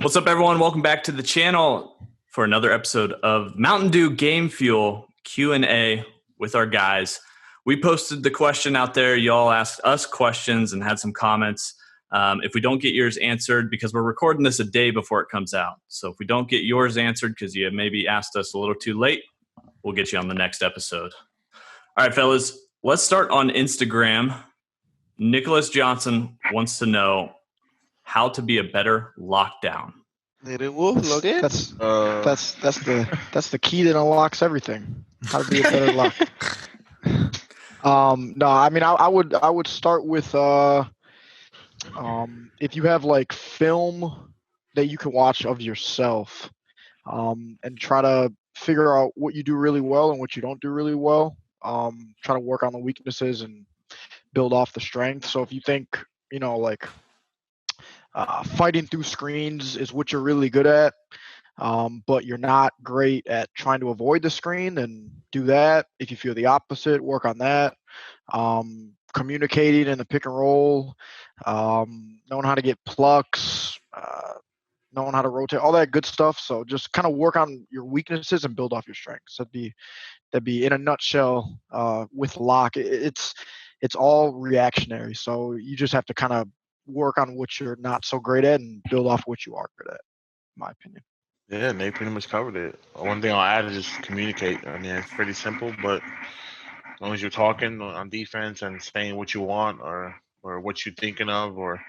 What's up, everyone? Welcome back to the channel for another episode of Mountain Dew Game Fuel Q&A with our guys. We posted the question out there. Y'all asked us questions and had some comments. If we don't get yours answered, because we're recording this a day before it comes out. So if we don't get yours answered because you maybe asked us a little too late, we'll get you on the next episode. All right, fellas, let's start on Instagram. Nicholas Johnson wants to know how to be a better lockdown. That's the key that unlocks everything. How to be a better lock. No, I mean I would start with if you have like film that you can watch of yourself, and try to figure out what you do really well and what you don't do really well. Try to work on the weaknesses and build off the strength. So if you think, like fighting through screens is what you're really good at, but you're not great at trying to avoid the screen, then do that. If you feel the opposite, work on that. Communicating in the pick and roll, knowing how to get plucks, knowing how to rotate, all that good stuff. So just kind of work on your weaknesses and build off your strengths. That'd be in a nutshell. With lock, it's all reactionary. So you just have to kind of work on what you're not so great at and build off what you are good at, in my opinion. Yeah, Nate pretty much covered it. One thing I'll add is just communicate. I mean, it's pretty simple, but as long as you're talking on defense and saying what you want or what you're thinking of or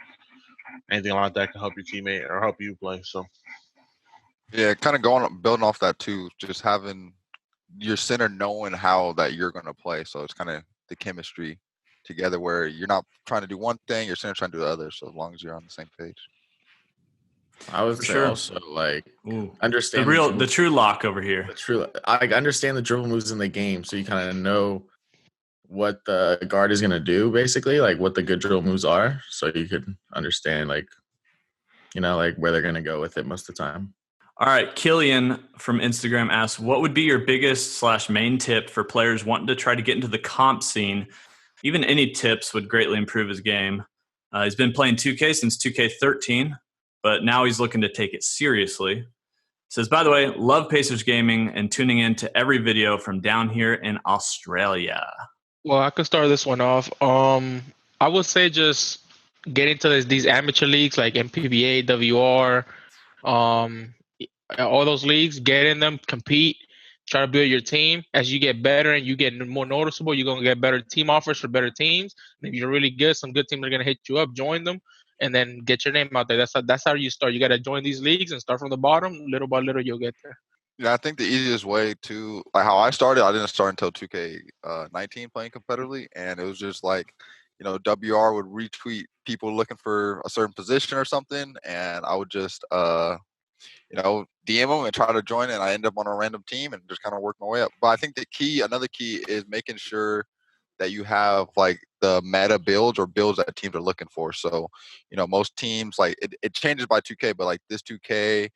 anything like that can help your teammate or help you play. So yeah, kind of building off that too, just having your center knowing how that you're going to play. So it's kind of the chemistry together where you're not trying to do one thing, your center trying to do the other. So as long as you're on the same page. I would say also like understand the true lock over here. I understand the dribble moves in the game, so you kind of know what the guard is gonna do, basically, like what the good dribble moves are, so you could understand like where they're gonna go with it most of the time. All right, Killian from Instagram asks, what would be your biggest / main tip for players wanting to try to get into the comp scene? Even any tips would greatly improve his game. He's been playing 2K since 2K13. But now he's looking to take it seriously. Says, by the way, love Pacers Gaming and tuning in to every video from down here in Australia. Well, I could start this one off. I would say just get into these amateur leagues like MPBA, WR, all those leagues. Get in them, compete, try to build your team. As you get better and you get more noticeable, you're going to get better team offers for better teams. And if you're really good, some good teams are going to hit you up, join them. And then get your name out there. That's how you start. You got to join these leagues and start from the bottom. Little by little, you'll get there. Yeah, I think the easiest way to, like how I started, I didn't start until 2K19 playing competitively. And it was just like, WR would retweet people looking for a certain position or something. And I would just, DM them and try to join. And I end up on a random team and just kind of work my way up. But I think another key is making sure that you have like the meta builds or builds that teams are looking for. So, most teams like it changes by 2K, but like this 2K,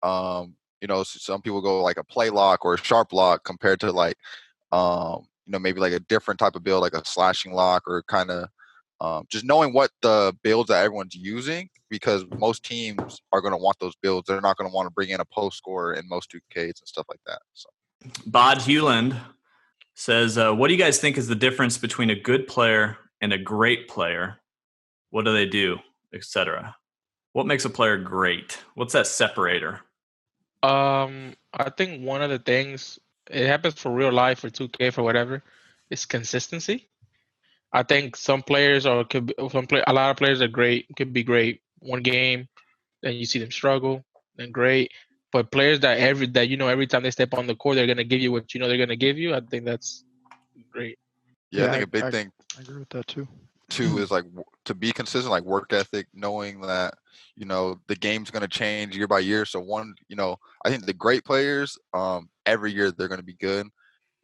some people go like a play lock or a sharp lock compared to like, maybe like a different type of build, like a slashing lock or kind of just knowing what the builds that everyone's using, because most teams are going to want those builds. They're not going to want to bring in a post scorer in most 2Ks and stuff like that. So, Bod Hewland says, what do you guys think is the difference between a good player and a great player? What do they do, etc.? What makes a player great? What's that separator? I think one of the things, it happens for real life, for 2K, for whatever, is consistency. I think a lot of players are great, could be great one game, then you see them struggle, then great. But players that every time they step on the court, they're going to give you what they're going to give you. I think that's great. Yeah, I think a big thing. I agree with that too. Is like to be consistent, like work ethic, knowing that, the game's going to change year by year. So I think the great players, every year they're going to be good.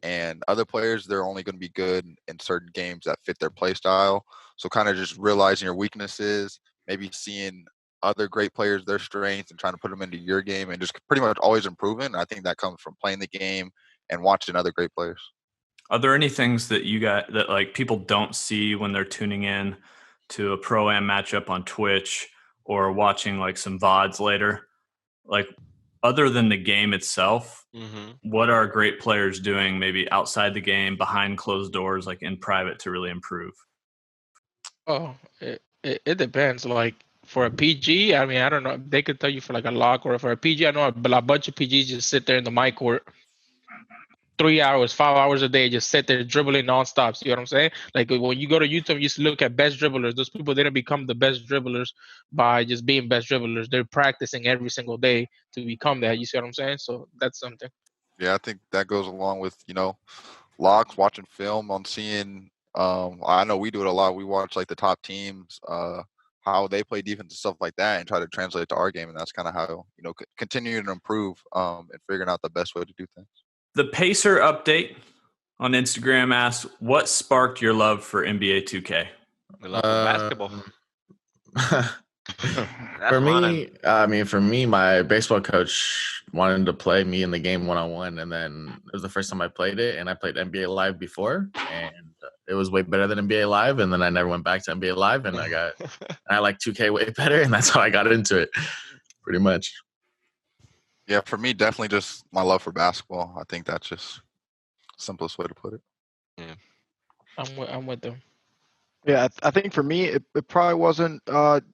And other players, they're only going to be good in certain games that fit their play style. So kind of just realizing your weaknesses, maybe seeing other great players, their strengths, and trying to put them into your game and just pretty much always improving. And I think that comes from playing the game and watching other great players. Are there any things that you got that like people don't see when they're tuning in to a ProAm matchup on Twitch or watching like some VODs later? like other than the game itself, what are great players doing maybe outside the game, behind closed doors, like in private to really improve? Oh, it depends. Like for a PG, I mean, I don't know. They could tell you for like a lock, or for a PG, I know a bunch of PGs just sit there in the mic court 3 hours, 5 hours a day, just sit there dribbling nonstop. See what I'm saying? Like when you go to YouTube, you look at best dribblers. Those people didn't become the best dribblers by just being best dribblers. They're practicing every single day to become that. You see what I'm saying? So that's something. Yeah, I think that goes along with, locks, watching film on seeing, I know we do it a lot. We watch like the top teams, how they play defense and stuff like that, and try to translate it to our game. And that's kind of how, continue to improve and figuring out the best way to do things. The Pacer update on Instagram asks, what sparked your love for NBA 2K? We love basketball. For me, my baseball coach wanted to play me in the game one-on-one, and then it was the first time I played it, and I played NBA Live before, and it was way better than NBA Live, and then I never went back to NBA Live, and I like 2K way better, and that's how I got into it, pretty much. Yeah, for me, definitely just my love for basketball. I think that's just the simplest way to put it. Yeah, I'm with them. Yeah, I think for me, it probably wasn't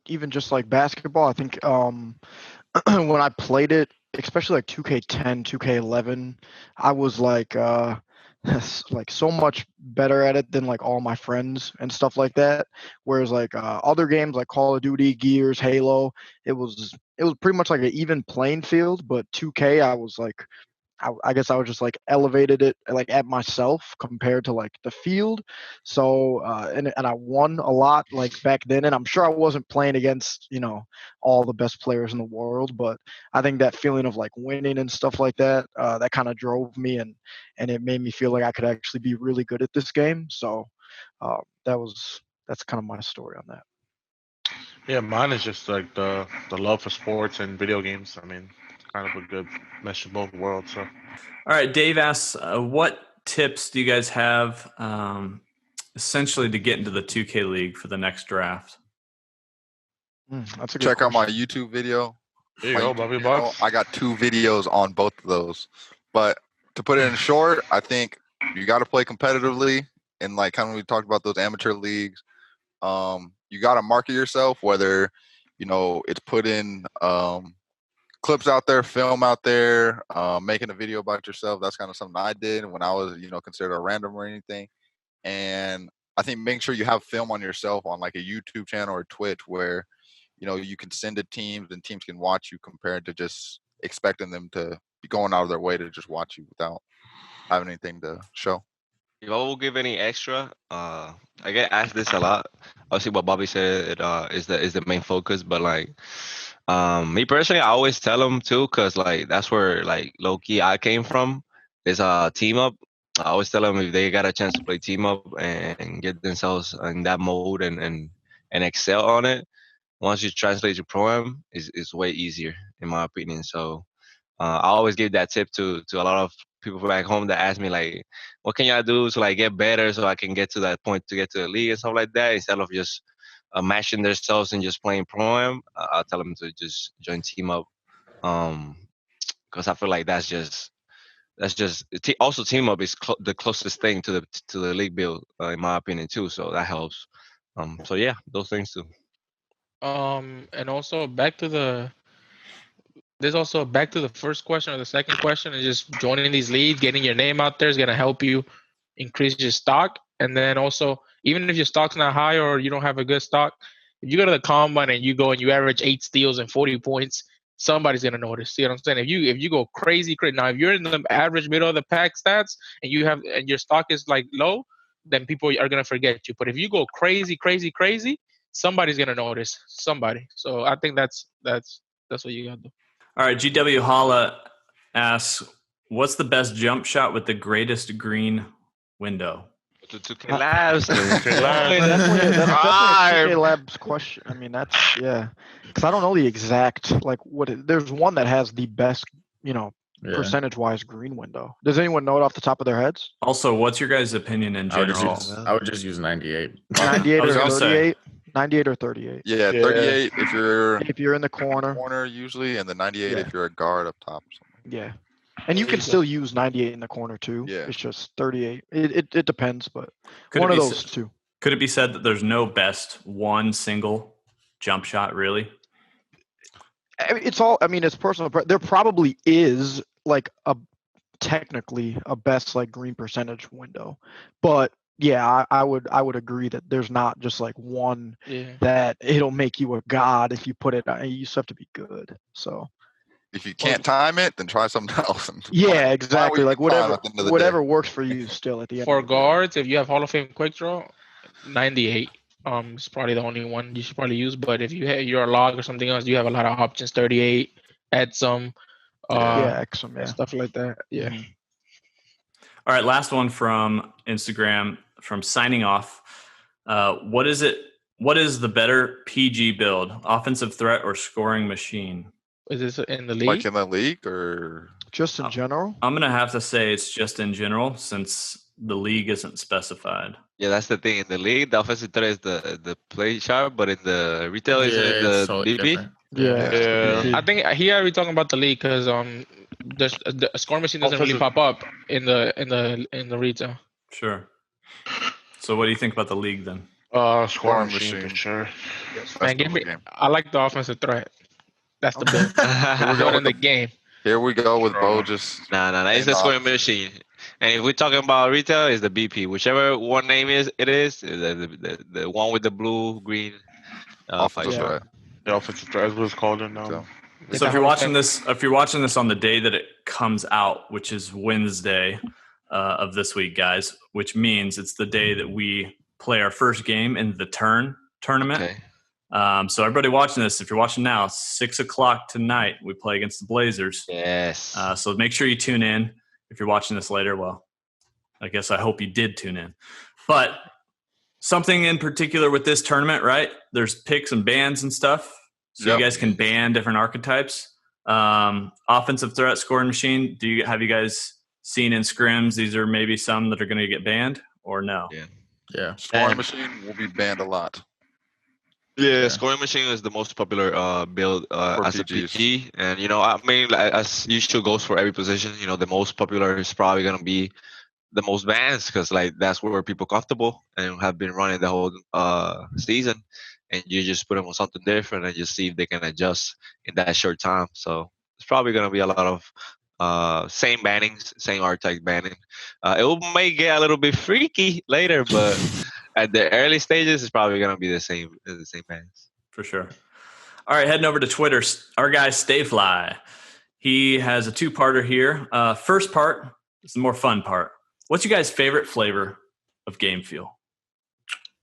even just like basketball. I think when I played it, especially like 2K10, 2K11, I was like so much better at it than like all my friends and stuff like that. Whereas like other games like Call of Duty, Gears, Halo, it was pretty much like an even playing field. But 2K, I was like, I guess I was just like elevated it like at myself compared to like the field. So and I won a lot like back then, and I'm sure I wasn't playing against all the best players in the world, but I think that feeling of like winning and stuff like that that kind of drove me, and it made me feel like I could actually be really good at this game. So that's kind of my story on that. Yeah, mine is just like the love for sports and video games. I mean, it's kind of a good mesh of both worlds. So, all right, Dave asks, what tips do you guys have essentially to get into the 2K League for the next draft? That's a good Check out my question. YouTube video. there you go, Bobby Bucks. I got 2 videos on both of those. But to put it in short, I think you got to play competitively, and like kind of we talked about those amateur leagues. You got to market yourself, whether it's putting clips out there, film out there, making a video about yourself. That's kind of something I did when I was considered a random or anything. And I think making sure you have film on yourself on like a YouTube channel or Twitch where you can send to teams and teams can watch you, compared to just expecting them to be going out of their way to just watch you without having anything to show. If I will give any extra, I get asked this a lot. Obviously, what Bobby said is the main focus. But like, me personally, I always tell them too, cause like that's where like low key I came from. Is team up. I always tell them if they got a chance to play team up and get themselves in that mode and excel on it, once you translate to ProAm, is way easier in my opinion. So I always give that tip to a lot of people back home that ask me like, what can y'all do to like get better so I can get to that point to get to the league and stuff like that, instead of just matching themselves and just playing ProAm. I'll tell them to just join team up, because I feel like that's just also team up is the closest thing to the league build in my opinion too. So that helps. So yeah, those things too. And also back to the first question or the second question, is just joining these leagues, getting your name out there is gonna help you increase your stock. And then also, even if your stock's not high or you don't have a good stock, if you go to the combine and you go and you average 8 steals and 40 points, somebody's gonna notice. See what I'm saying? If you go crazy, now if you're in the average middle of the pack stats and your stock is like low, then people are gonna forget you. But if you go crazy, somebody's gonna notice somebody. So I think that's what you gotta do. All right, GW Holla asks, what's the best jump shot with the greatest green window? To 2K Labs. That's definitely a 2K Labs question. I mean, that's because I don't know the exact like there's one that has the best percentage-wise green window. Does anyone know it off the top of their heads? Also, what's your guys' opinion in general? I would just use 98. 98 or 38? 98 or 38. Yeah, Yeah. 38 if you're If you're in the corner. usually, and the 98 Yeah. if you're a guard up top. Or something. Yeah. And you can still use 98 in the corner too. Yeah. It's just 38. It depends, but Could one it of be those two. Could it be said that there's no best one single jump shot, really? It's all. I mean, it's personal. There probably is like technically a best like green percentage window, but yeah, I would agree that there's not just like one that it'll make you a god if you put it. You just have to be good. So if you can't time it, then try something else. Yeah, exactly. Like whatever day. works for you. Still at the end. For guards, if you have Hall of Fame quick draw, 98. It's probably the only one you should probably use. But if you're a log or something else, you have a lot of options. 38, add some, stuff like that. Yeah. Mhm. All right, last one from Instagram from Signing Off. What is the better PG build? Offensive threat or scoring machine? Is this in the league? Like in the league or Just in general. I'm gonna have to say it's just in general since the league isn't specified. Yeah, that's the thing. In the league, the offensive threat is the play sharp, but in the retail, is it the it's totally BP? different. Yeah. I think here are we talking about the league because the scoring machine doesn't really pop up in the retail. Sure. So what do you think about the league then? Scoring machine for sure. Man, give me. I like the offensive threat. That's the build. Here we go Going in with the game. Here we go with Bo just Nah. It's the scoring machine. And if we're talking about retail, it's the BP. Whichever one name it is the one with the blue, green. offensive threat. The offensive threat is what it's called in now. So if you're watching this on the day that it comes out, which is Wednesday of this week, guys, which means it's the day that we play our first game in the tournament. Okay. So everybody watching this, if you're watching now, 6:00 tonight, we play against the Blazers. Yes. So make sure you tune in. If you're watching this later, well, I guess I hope you did tune in. But something in particular with this tournament, right? There's picks and bans and stuff. So you guys can ban different archetypes. Offensive threat scoring machine. Have you guys seen in scrims? These are maybe some that are going to get banned or no? Yeah. Scoring machine will be banned a lot. Yeah, scoring machine is the most popular build as a PGs. PG, and I mean, like, as usual goes for every position. The most popular is probably gonna be the most bans because like that's where people comfortable and have been running the whole season, and you just put them on something different and just see if they can adjust in that short time. So it's probably gonna be a lot of same bannings, same archetype banning. May get a little bit freaky later, but at the early stages, it's probably gonna be the same bans. For sure. All right, heading over to Twitter, our guy Stayfly. He has a two-parter here. First part is the more fun part. What's your guys' favorite flavor of Game Fuel?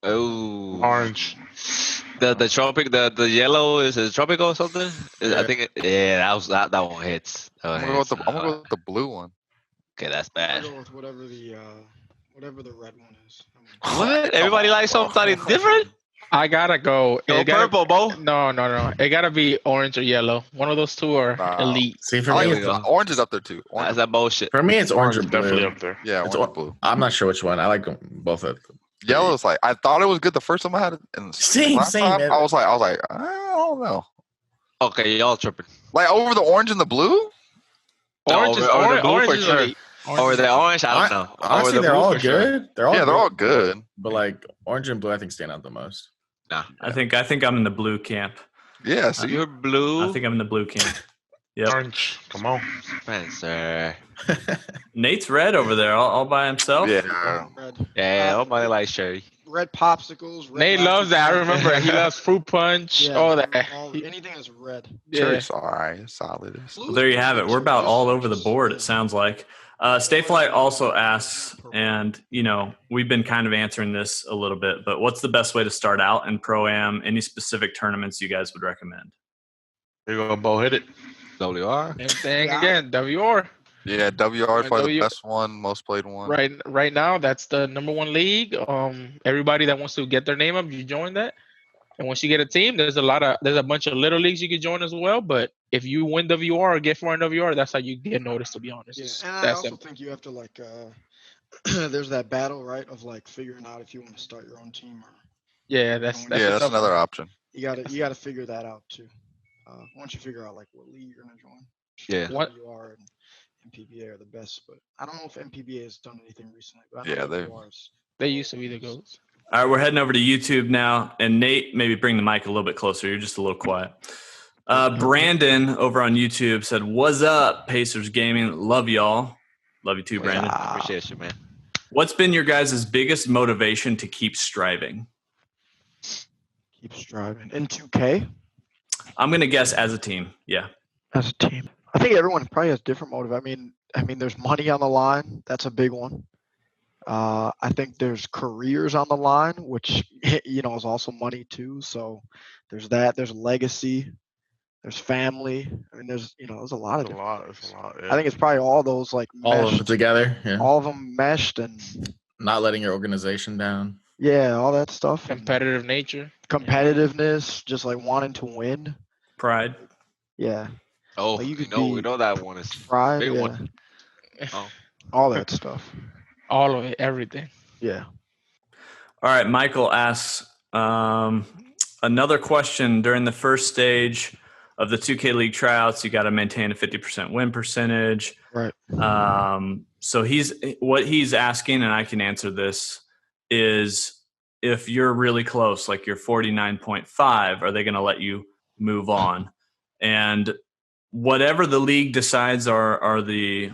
Oh, Orange. The tropic, the yellow is it tropical or something? I think that one hits. I'm gonna go with the blue one. Okay, that's I'll bad. go with whatever the red one is. What? Everybody likes something different? I gotta go. Go purple, Bo. No. It gotta be orange or yellow. One of those two are Nah. elite. See, for I me, like it's- orange is up there too. That's Orange, that bullshit. for me, it's orange or Orange is definitely blue. up there. yeah, It's orange and blue. I'm not sure which one. I like them both of them. Yellow is like I thought it was good the first time I had it, and Same, last time, man. I was like I don't know. Okay, y'all tripping. Like over the orange and the blue. Orange is over the blue orange for is sure. elite. Or the orange, I don't know. Honestly, Over the they're blue all for sure. good. They're all Yeah, they're good. all good. But like orange and blue, I think stand out the most. Nah. I think I'm in the blue camp. Yeah, see, You're blue. I think I'm in the blue camp. Yep. Orange. Come on. Spencer. Nate's red over there, all by himself. yeah. Red. Yeah, nobody likes Sherry. Red popsicles. Red Nate loves that. I remember he loves fruit punch. Yeah, all that. anything that's red. Yeah. Cherry's alright. It's solid. Well, there you have it. We're about all over the board, it sounds like. Stayfly also asks, and we've been kind of answering this a little bit, but what's the best way to start out in ProAm? Any specific tournaments you guys would recommend? There you go, Bo. Hit it. WR. Same thing again. WR. Yeah, WR is Yeah, probably the W- best one, most played one. Right now, that's the number one league. Everybody that wants to get their name up, you join that. And once you get a team, there's a bunch of little leagues you can join as well. But if you win WR or get far in WR, that's how you get noticed. To be honest, It's And I that also simple. think you have to there's that battle, right, of like figuring out if you want to start your own team or Yeah, that's Yeah, a that's tough another one. option. You gotta figure that out too. Once you figure out like what league you're gonna join, Yeah. What? WR and MPBA are the best, but I don't know if MPBA has done anything recently. But I Yeah, know they- WR's. They used to be the goats. All right, we're heading over to YouTube now. And Nate, maybe bring the mic a little bit closer. You're just a little quiet. Brandon over on YouTube said, "What's up, Pacers Gaming? Love y'all. Love you too, Brandon. I appreciate you, man. What's been your guys' biggest motivation to keep striving?" Keep striving. In 2K I'm going to guess as a team. Yeah. as a team, I think everyone probably has different motive. I mean, there's money on the line. That's a big one. I think there's careers on the line, which is also money too. So there's that. There's legacy. There's family. I mean, there's a lot of It's a different lot. things. It's a lot. I think it's probably all those like All of them meshed, together. Yeah. all of them meshed, and Not letting your organization down. yeah, all that stuff. And Competitive nature. competitiveness, just like wanting to win. Pride. Yeah, Oh, Like, you we could know, we be know that one is pride. big Yeah, one. Oh. all that stuff. All of it, everything. Yeah. All right, Michael asks another question. During the first stage of the 2K League tryouts, you got to maintain a 50% win percentage. Right. So he's asking, and I can answer this, is if you're really close, like you're 49.5, are they going to let you move on? And whatever the league decides are the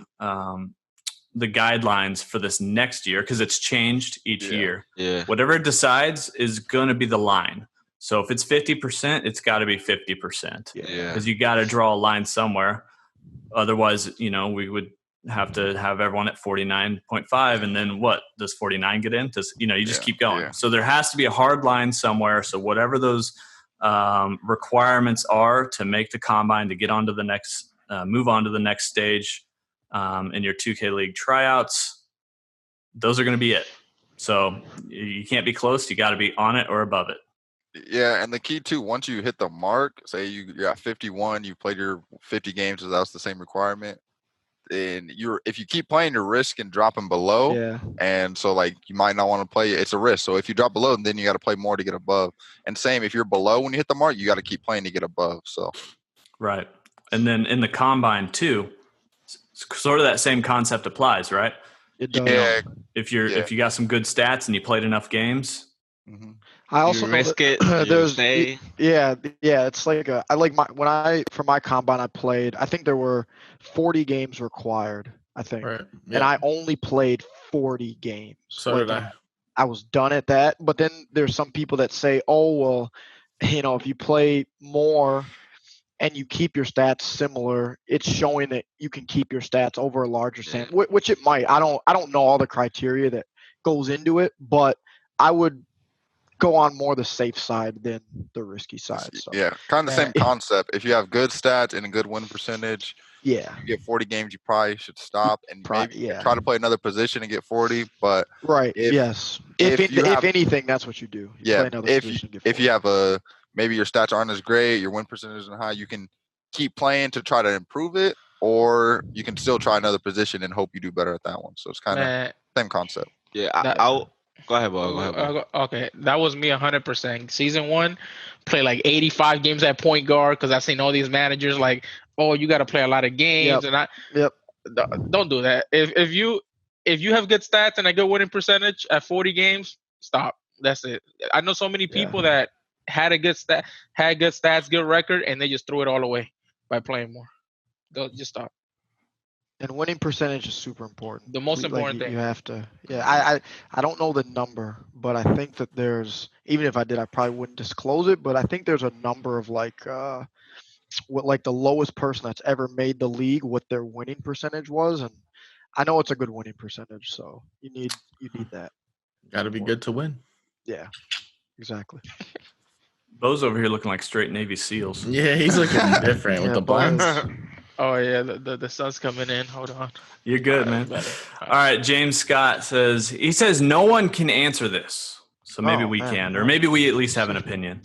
guidelines for this next year, because it's changed each year. Yeah. Whatever it decides is going to be the line. So if it's 50%, it's got to be 50%. Yeah. Because you got to draw a line somewhere. Otherwise, we would have to have everyone at 49.5. And then what? Does 49 get in? You just keep going. Yeah. So there has to be a hard line somewhere. So whatever those requirements are to make the combine, to get onto the next, move on to the next stage in your 2K League tryouts, those are going to be it. So you can't be close. You got to be on it or above it. Yeah, and the key too, once you hit the mark, say you're at 51, you played your 50 games, so that's the same requirement. And if you keep playing, you're risking dropping below. Yeah. And so like you might not want to play. It's a risk. So if you drop below, then you got to play more to get above. And same, if you're below when you hit the mark, you got to keep playing to get above. So right. And then in the combine too, sort of that same concept applies, right? It does. Yeah. If you got some good stats and you played enough games, Mm-hmm. I also you know risk that it. You there's stay. yeah. It's like for my combine I played. I think there were 40 games required. I think, Right. and I only played 40 games. So did I. I was done at that. But then there's some people that say, oh well, if you play more and you keep your stats similar, it's showing that you can keep your stats over a larger sample, which it might. I don't know all the criteria that goes into it, but I would go on more the safe side than the risky side. So Yeah, kind of the same concept. If you have good stats and a good win percentage, yeah, you get 40 games, you probably should stop and maybe yeah. try to play another position and get 40. But right, if if anything, that's what you do. You play another position, get 40. If you have maybe your stats aren't as great, your win percentage isn't high, you can keep playing to try to improve it, or you can still try another position and hope you do better at that one. So it's kind of same concept. Yeah, I'll go ahead, Bo. Go ahead, Bo. Okay, that was me 100%. Season 1, play like 85 games at point guard because I've seen all these managers like, oh, you got to play a lot of games, and don't do that. If you have good stats and a good winning percentage at 40 games, stop. That's it. I know so many people that had good stats, good record, and they just threw it all away by playing more. Don't just stop. And winning percentage is super important. The most important thing. You have to. Yeah, I don't know the number, but I think that there's, even if I did, I probably wouldn't disclose it, but I think there's a number of what the lowest person that's ever made the league, what their winning percentage was, and I know it's a good winning percentage, so you need that. Got to be good to win. Yeah, exactly. Bo's over here looking like straight Navy SEALs. Yeah, he's looking different with the buns. Oh yeah, the sun's coming in. Hold on. You're good, man. All right, James Scott says no one can answer this, so maybe we can, or maybe we at least have an opinion.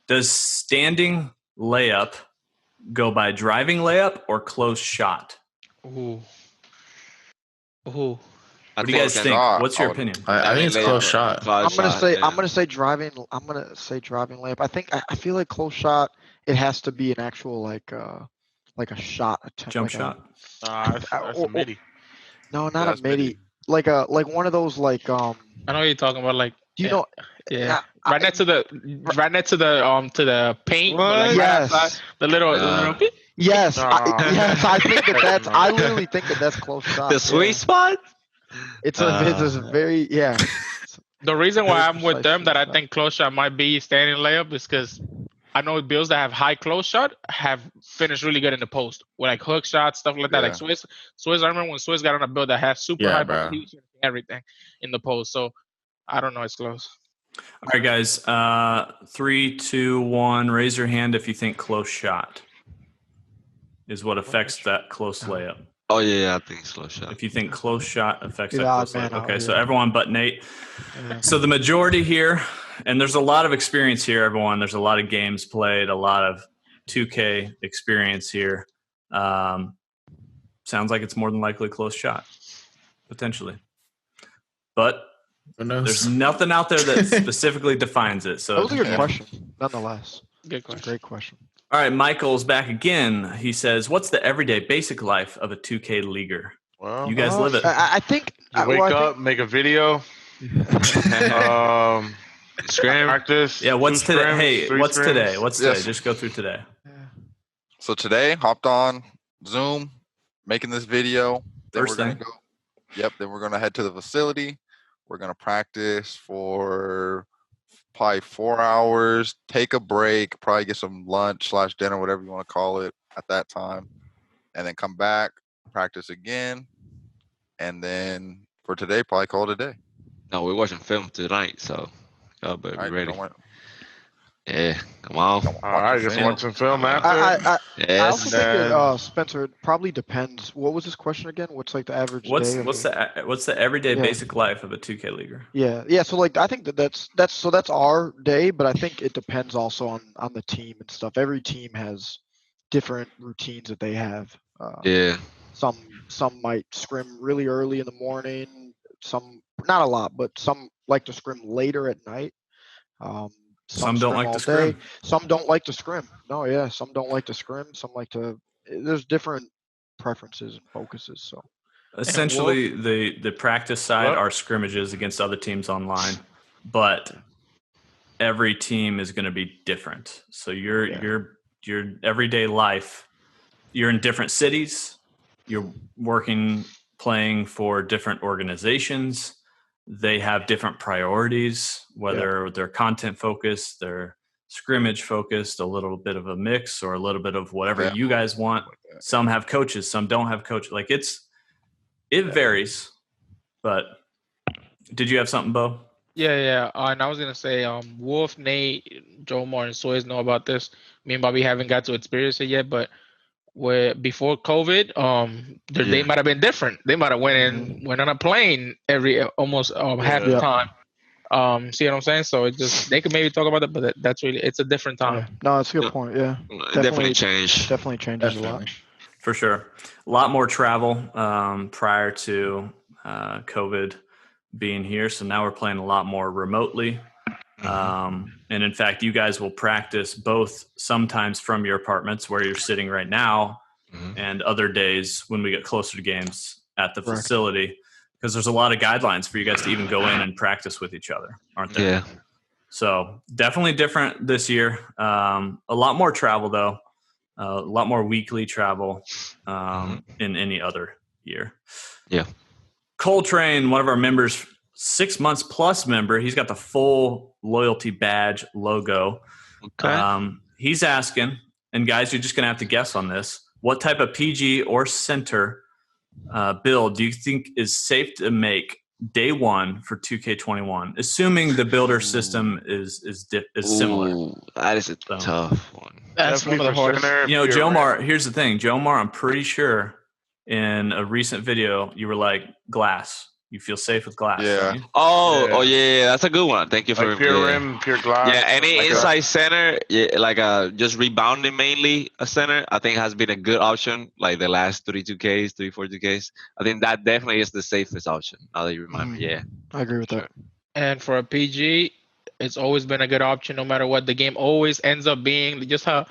Does standing layup go by driving layup or close shot? Ooh. What do you guys think? shot, What's your opinion? I think it's close shot. I'm gonna say driving layup. I feel like close shot. It has to be an actual like a shot attempt. Jump shot. That's a midi. No, not That's a midi. Like one of those like I know what you're talking about. Like, Do you know? yeah, right next to the paint. Like yes. right outside, the little beep. Yes. No. Yes. I think that's. I literally think that's close shot. The sweet spot. It's a very The reason why Very I'm with precise them that I shot. think close shot might be standing layup is because I know Bills that have high close shot have finished really good in the post with like hook shots, stuff like that. Like Yeah. Swiss. I remember when Swiss got on a build that had super high bro. post, he was finishing everything in the post. So I don't know. It's close. All right, guys. 3, 2, 1. Raise your hand if you think close shot is what affects that close layup. Oh yeah, I think it's close shot. If you think close shot affects Get that out, close man, layup. out Okay, here. so everyone but Nate. Yeah. So the majority here, and there's a lot of experience here, everyone. There's a lot of games played, a lot of 2K experience here. Sounds like it's more than likely close shot, potentially. But Who knows? there's nothing out there that specifically defines it. So That was a good Yeah. question, nonetheless. Good It's a question. great question. all right, Michael's back again. He says, "What's the everyday basic life of a 2K leaguer?" Well, You guys live it. I think. you wake up, make a video, Scram. practice. Yeah, what's 2 today? scrims, Hey, 3 what's scrims. today? What's today? Yes. Just go through today. So today, hopped on Zoom, making this video. Then First we're gonna thing. go. Yep. Then we're gonna head to the facility. We're gonna practice for probably 4 hours. Take a break. Probably get some lunch / dinner, whatever you want to call it, at that time, and then come back, practice again, and then for today, probably call it a day. No, we're watching film tonight, so y'all better All right. be ready. Don't worry. Yeah, come on. Don't All right, watch just film. watch some film after. I Yes. also think it, Spencer, it probably depends. What was this question again? What's like the average What's day? what's the everyday Yeah. basic life of a 2K leaguer? Yeah. So like, I think that's our day, but I think it depends also on the team and stuff. Every team has different routines that they have. Yeah. Some might scrim really early in the morning. Some not a lot, but some like to scrim later at night. Some don't scrim like all to scrim. day. Some don't like to scrim. No, yeah, some don't like to scrim. Some like to. There's different preferences and focuses. So Essentially, the practice side Hello? are scrimmages against other teams online, but every team is going to be different. So your everyday life, you're in different cities, you're working, playing for different organizations. They have different priorities, whether they're content focused, they're scrimmage focused, a little bit of a mix, or a little bit of whatever Yeah. you guys want. Some have coaches, some don't have coaches. Like it varies. But did you have something, Bo? Yeah. And I was gonna say, Wolf, Nate, Joe Martin, Suez know about this. Me and Bobby haven't got to experience it yet, but before COVID, their day might have been different. They might have went on a plane almost half the Yeah. time. See what I'm saying? So they could maybe talk about it, but that's really it's a different time. yeah. No, it's a good Yeah. point. Yeah, It definitely changed. definitely changes a lot. Definitely. For sure. A lot more travel prior to COVID being here. So now we're playing a lot more remotely. And in fact, you guys will practice both sometimes from your apartments where you're sitting right now and other days when we get closer to games at the Correct. facility, because there's a lot of guidelines for you guys to even go in and practice with each other, aren't there? Yeah. So definitely different this year. A lot more travel, though. A lot more weekly travel in any other year. Yeah. Coltrane, one of our members, 6 months plus member, he's got the full loyalty badge logo. Okay. He's asking, and guys, you're just going to have to guess on this. What type of PG or center build do you think is safe to make day one for 2K21, assuming the builder system is similar? Ooh, that is a So- tough one. That's one of the hardest. You know, Jomar, here's the thing. Jomar, I'm pretty sure in a recent video, you were like glass. You feel safe with glass. Yeah. Don't you? Oh, yeah, that's a good one. Thank you for Like pure yeah. rim, pure glass. Yeah, any like inside center, yeah, like just rebounding mainly a center, I think has been a good option. Like the last 4 2Ks. I think that definitely is the safest option. Now that you remind me, yeah. I agree with that. Sure. And for a PG, it's always been a good option, no matter what. The game always ends up being just how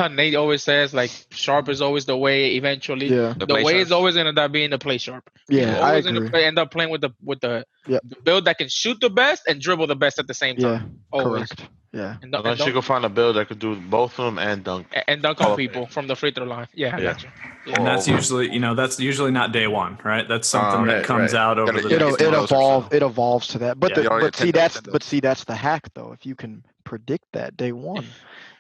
Nate always says, like sharp is always the way. Eventually, Yeah. The the play way sharp. is always gonna end up being the play sharp. Yeah, You I always agree. end up playing with the Yep. the build that can shoot the best and dribble the best at the same Yeah. time. Always. Correct. Yeah. And don't, and, Unless you don't, can find a build that could do both of them and dunk. and dunk Hall on of people from the free throw line. Yeah, I Yeah. got you. And that's Or- usually, that's usually not day one, right? That's something that Right, comes right. out over Gotta- the it'll- next It month evolve- or so. It evolves to that. But Yeah. You already but see attend those, that's attend but see that's the hack though. If you can predict that day one,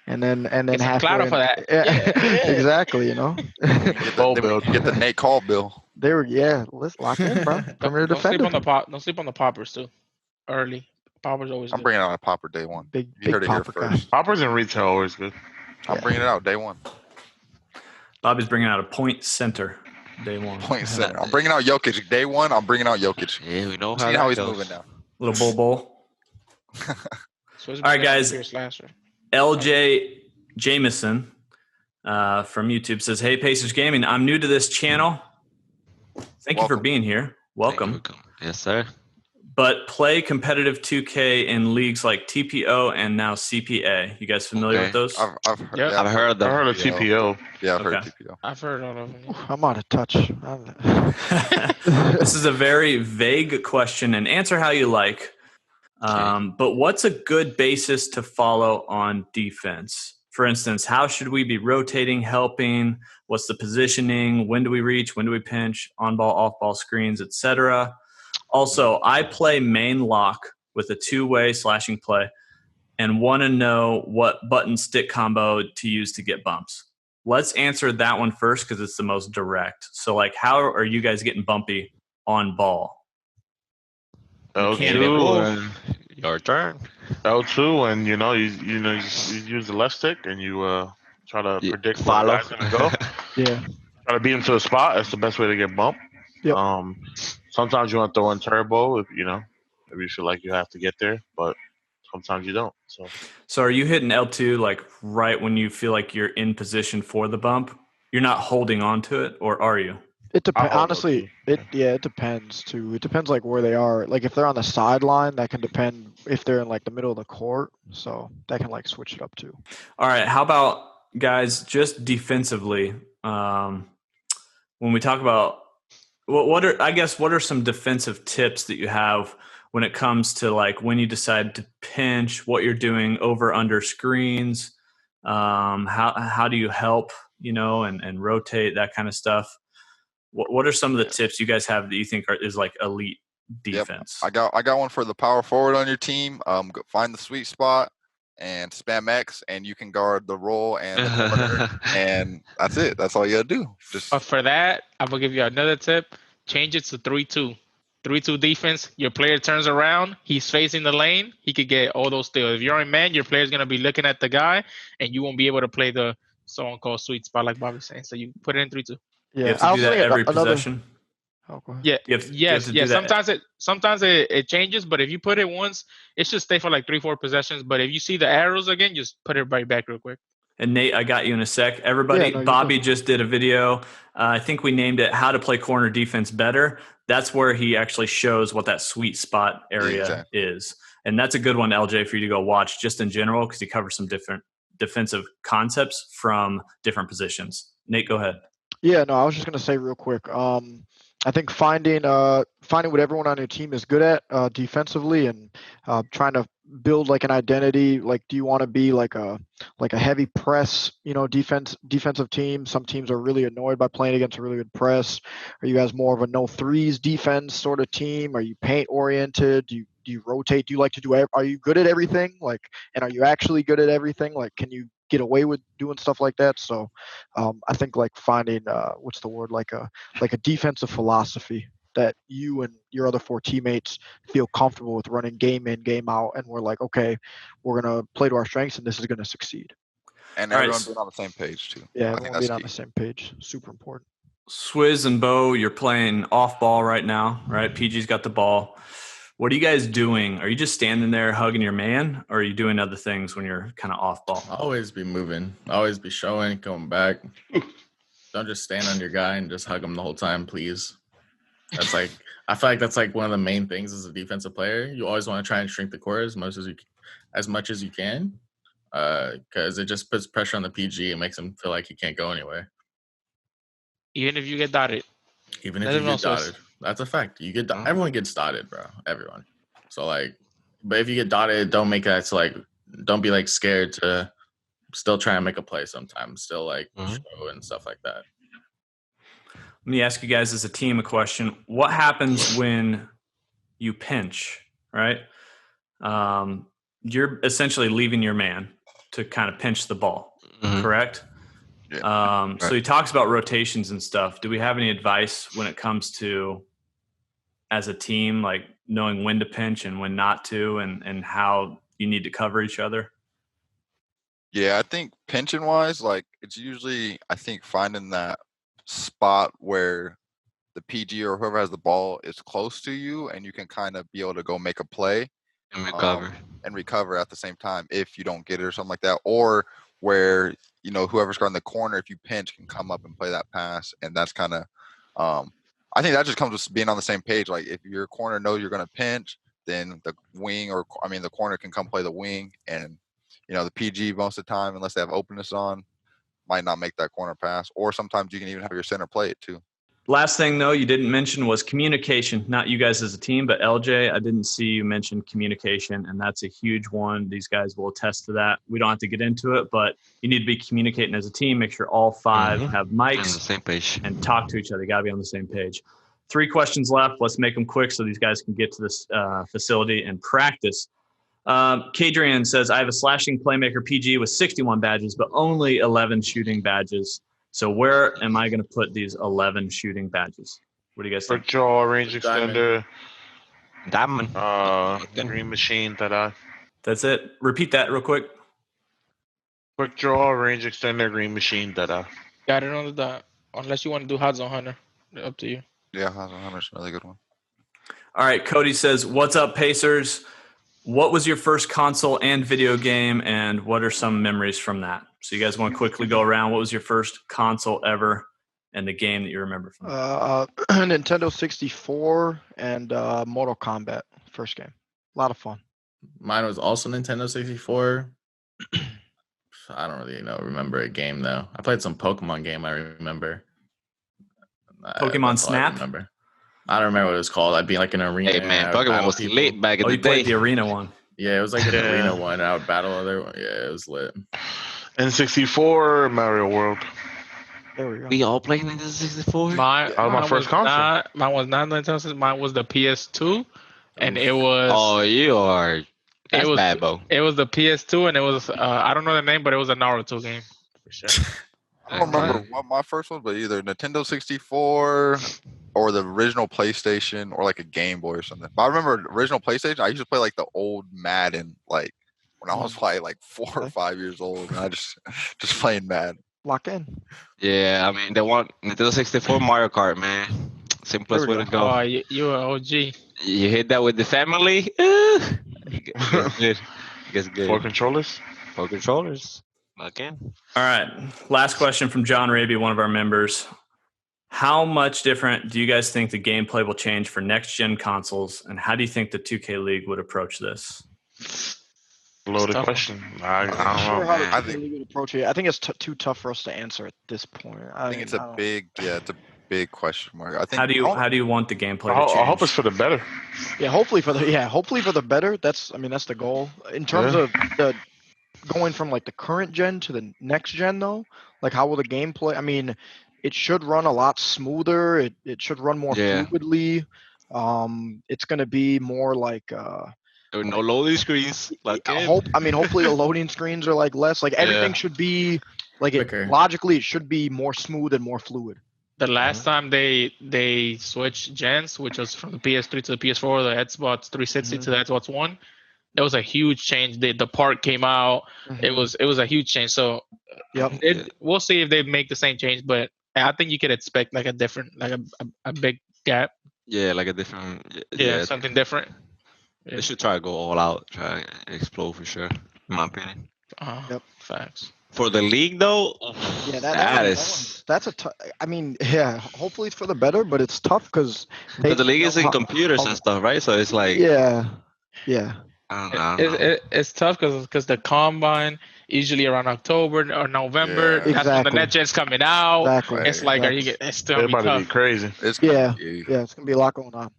and then Get some halfway clout in- for that. Yeah, Yeah. exactly. Get Bowl the, build. get the Nate Call bill. They were let's lock in, bro. Premier Don't sleep defender. on the pop. Don't sleep on the poppers too. Early poppers always I'm good. bringing out a popper day one. Big You big heard it here popper guy. first. Poppers in retail are always good. I'm Yeah. bringing it out day one. Bobby's bringing out a point center day one. Point center. I'm bringing out Jokic day one. I'm bringing out Jokic. Yeah, we know See how how that he's goes. moving now. Little bowl. So it's All right, been guys. Pierce Lasher. LJ Jameson from YouTube says, "Hey, Pacers Gaming, I'm new to this channel. Thank you for Welcome. being here. Welcome. Yes, sir. But play competitive 2K in leagues like TPO and now CPA. You guys familiar Okay. with those? I've heard. Yeah. Yeah, I've heard of I them. heard of TPO. Yeah, I've heard Okay. TPO. I've heard all of them. Ooh, I'm out of touch. This is a very vague question, and answer how you like. But what's a good basis to follow on defense? For instance, how should we be rotating, helping? What's the positioning? When do we reach? When do we pinch? On ball, off ball screens, etc. Also, I play main lock with a two-way slashing play and want to know what button stick combo to use to get bumps. Let's answer that one first because it's the most direct. So, like, how are you guys getting bumpy on ball? L2, Your turn. L2, and you use the left stick and you try to Yeah, predict follow. where the guy's gonna go. Yeah. Try to beat him to the spot. That's the best way to get bumped. Yep. Sometimes you want to throw in turbo if you feel like you have to get there, but sometimes you don't. So are you hitting L2 like right when you feel like you're in position for the bump? You're not holding on to it, or are you? It depends. hold Honestly, L2, it depends too. It depends like where they are. Like if they're on the sideline, that can depend if they're in like the middle of the court. So that can like switch it up too. All right. How about guys just defensively? When we talk about what are some defensive tips that you have when it comes to like when you decide to pinch, what you're doing over under screens, how do you help, and rotate, that kind of stuff? What are some of the tips you guys have that you think is like elite defense? Yep. I got one for the power forward on your team. Go find the sweet spot and spam X, and you can guard the roll and the corner, and that's it. That's all you gotta do. Just But for that, I'm gonna give you another tip. Change it to 3-2. 3-2 defense. Your player turns around. He's facing the lane. He could get all those steals. If you're in man, your player's gonna be looking at the guy, and you won't be able to play the so-called sweet spot like Bobby's saying. So you put it in 3-2. You Yeah. have to I'll do that say every another. possession. Oh, go ahead. Yeah. You have to Yes. do Yeah. that. Sometimes it changes, but if you put it once, it should stay for like 3-4 possessions. But if you see the arrows again, just put it right back real quick. And Nate, I got you in a sec. Everybody, Yeah, no, you're Bobby good. just did a video. I think we named it "How to Play Corner Defense Better." That's where he actually shows what that sweet spot area exactly. is, and that's a good one, LJ, for you to go watch just in general because he covers some different defensive concepts from different positions. Nate, go ahead. Yeah, no, I was just gonna say real quick. I think finding what everyone on your team is good at defensively, and trying to build like an identity. Like, do you want to be like a heavy press, defensive team? Some teams are really annoyed by playing against a really good press. Are you guys more of a no threes defense sort of team? Are you paint oriented? Do you rotate? Do you like to do? Are you good at everything? Like, and are you actually good at everything? Like, can you get away with doing stuff like that? So I think like finding what's the word, like a defensive philosophy that you and your other four teammates feel comfortable with running game in, game out, and we're like, okay, we're gonna play to our strengths and this is gonna succeed. and All right, everyone being on the same page too. Yeah, I think everyone that's being on key. the same page, super important. Swizz and Bo, you're playing off ball right now, right? PG's got the ball. What are you guys doing? Are you just standing there hugging your man, or are you doing other things when you're kind of off ball? Always be moving. Always be showing, coming back. Don't just stand on your guy and just hug him the whole time, please. That's like, I feel like that's like one of the main things as a defensive player. You always want to try and shrink the court as much as you can, because it just puts pressure on the PG and makes him feel like he can't go anywhere. Even if you get dotted. Even if you get dotted, that's a fact. You get everyone gets dotted, bro. Everyone. So like, but if you get dotted, don't make that. So like, don't be like scared to still try and make a play. Sometimes still like show and stuff like that. Let me ask you guys as a team a question. What happens when you pinch, right? You're essentially leaving your man to kind of pinch the ball, correct? Yeah. So he talks about rotations and stuff. Do we have any advice when it comes to, as a team, like knowing when to pinch and when not to, and how you need to cover each other? Yeah, I think pinching wise, like it's usually, I think, finding that spot where the PG or whoever has the ball is close to you and you can kind of be able to go make a play and recover at the same time if you don't get it or something like that, or where, you know, whoever's guarding the corner, if you pinch, can come up and play that pass. And that's kind of I think that just comes with being on the same page. Like if your corner knows you're going to pinch, then the wing the corner can come play the wing, and you know the PG most of the time, unless they have openness on, might not make that corner pass, or sometimes you can even have your center play it too. Last thing, though, you didn't mention was communication. Not you guys as a team, but LJ, I didn't see you mention communication, and that's a huge one. These guys will attest to that. We don't have to get into it, but you need to be communicating as a team. Make sure all five have mics on the same page and talk to each other. You got to be on the same page. 3 questions left. Let's make them quick so these guys can get to this facility and practice. Kadrian says, I have a slashing playmaker PG with 61 badges, but only 11 shooting badges. So where am I going to put these 11 shooting badges? What do you guys think? Quick draw, range extender, Diamond. green machine, ta-da. That's it. Repeat that real quick. Quick draw, range extender, green machine, ta-da. Got it on the dot. Unless you want to do Hot Zone Hunter. Up to you. Yeah, Hot Zone Hunter's another good one. All right. Cody says, what's up, Pacers? What was your first console and video game, and what are some memories from that? So you guys want to quickly go around. What was your first console ever and the game that you remember from that? Nintendo 64 and Mortal Kombat, first game. A lot of fun. Mine was also Nintendo 64. I don't really remember a game, though. I played some Pokemon game, I remember. Pokemon Snap? I don't remember what it was called. I'd be like in an arena. Hey, man, Pokemon was lit back in the you day. played the arena one. Yeah, it was like an arena one. I would battle other one. Yeah, it was lit. N64, Mario World. There we go. We all played Nintendo 64? That was my first console. Mine was not Nintendo. Mine was the PS2. And it was... Oh, you are... That's it was bad, Bo. It was the PS2, and it was... I don't know the name, but it was a Naruto game. For sure. I don't remember what my first one, but either Nintendo 64 or the original PlayStation or like a Game Boy or something. But I remember the original PlayStation, I used to play like the old Madden, like when I was probably like 4 or 5 years old, and I just playing Madden. Lock in. Yeah, I mean, they want Nintendo 64 Mario Kart, man. Simplest way to go. Oh, you an OG. You hit that with the family? It gets good. It gets good. 4 controllers? 4 controllers. Again. All right. Last question from John Raby, one of our members. How much different do you guys think the gameplay will change for next-gen consoles, and how do you think the 2K League would approach this? Loaded question. I don't know. I think we would approach it. I think it's too tough for us to answer at this point. I think it's a big question mark. I think. How do you want the gameplay to change? I hope it's for the better. Yeah, hopefully for the better. That's the goal. In terms of the going from like the current gen to the next gen, though, like how will the gameplay? I mean, it should run a lot smoother. It should run more fluidly. It's gonna be more like There were no loading screens. Hopefully the loading screens are like less. Like everything should be like logically it should be more smooth and more fluid. The last time they switched gens, which was from the PS3 to the PS4, the Xbox 360 to the Xbox One, that was a huge change. The part came out. It was a huge change. So we'll see if they make the same change. But I think you could expect like a different, like a big gap. Yeah, like a different. Yeah, something different. Yeah. They should try to go all out, try to explode for sure. In my opinion. Yep. Facts. For the league though, Yeah, that's a tough. I mean, yeah. Hopefully it's for the better, but it's tough because the league is in computers and stuff, right? So it's like yeah. I don't know. It's tough because the combine usually around October or November. Yeah. That's when the net gen's coming out. Exactly. It's like it's still They're gonna about be to be tough. crazy. It's Yeah. yeah. Yeah, it's gonna be a lot going on.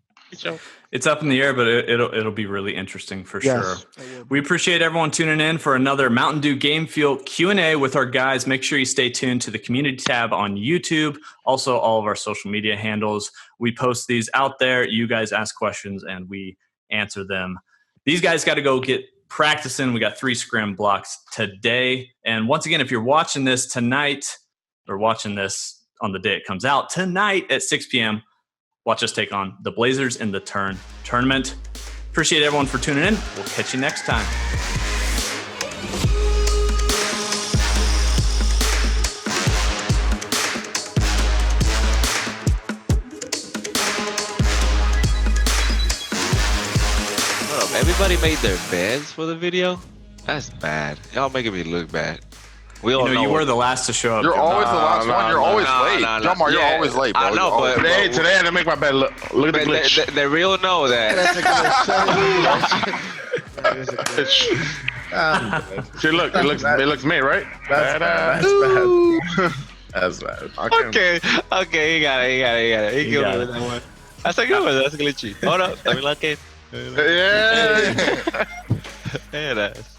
It's up in the air, but it'll be really interesting for sure. Yes, it will be. We appreciate everyone tuning in for another Mountain Dew Game Fuel Q&A with our guys. Make sure you stay tuned to the community tab on YouTube. Also, all of our social media handles. We post these out there. You guys ask questions, and we answer them. These guys got to go get practicing. We got 3 scrim blocks today. And once again, if you're watching this tonight or watching this on the day it comes out, tonight at 6 p.m., watch us take on the Blazers in the tournament. Appreciate everyone for tuning in. We'll catch you next time. Hold up, everybody made their beds for the video? That's bad. Y'all making me look bad. We all know you were the last to show up. You're John. always the last one. You're always late. Jamar, you're Yeah, always late, bro. I know, You're always but- late. Today I had to make my bed look at the But glitch. they real know that. See, look, it looks made, right? That's bad. That's bad. Okay, you got it. He got killed me with that one. That's a good one. That's glitchy. Hold up. Let me lock in. Yeah. Yeah, that's.